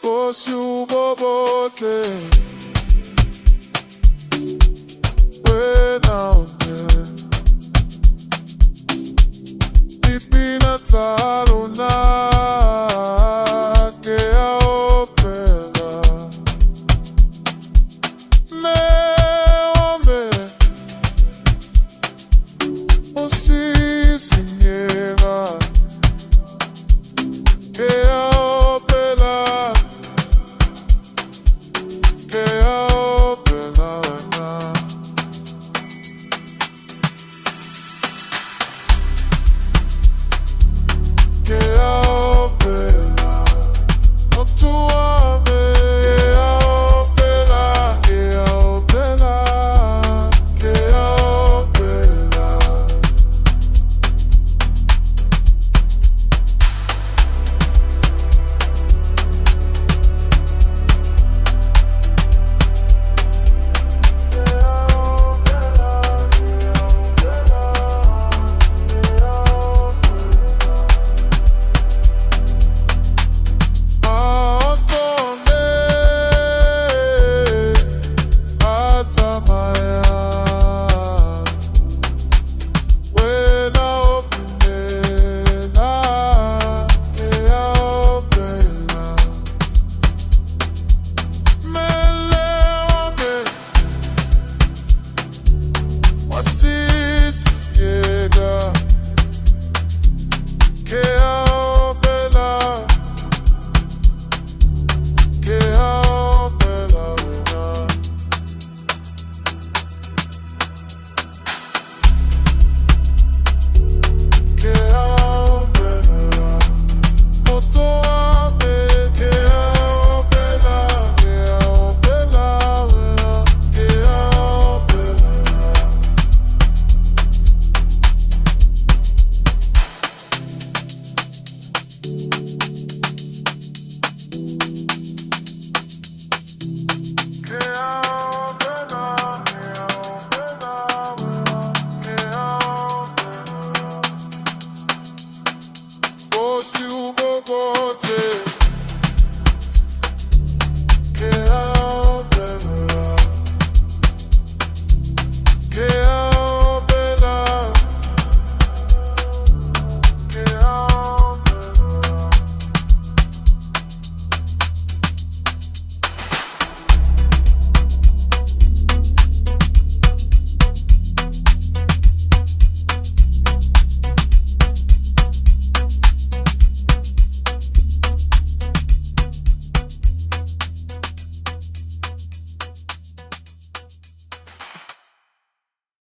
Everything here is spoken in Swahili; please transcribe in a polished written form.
Fosse o bobote When Pipina taruna Que a opera Me ome O si sinheva Que a opera Que a opera Que a opera No tu ame Que a opera Que a opera Que a opera Fosse o bobote Que a opera Que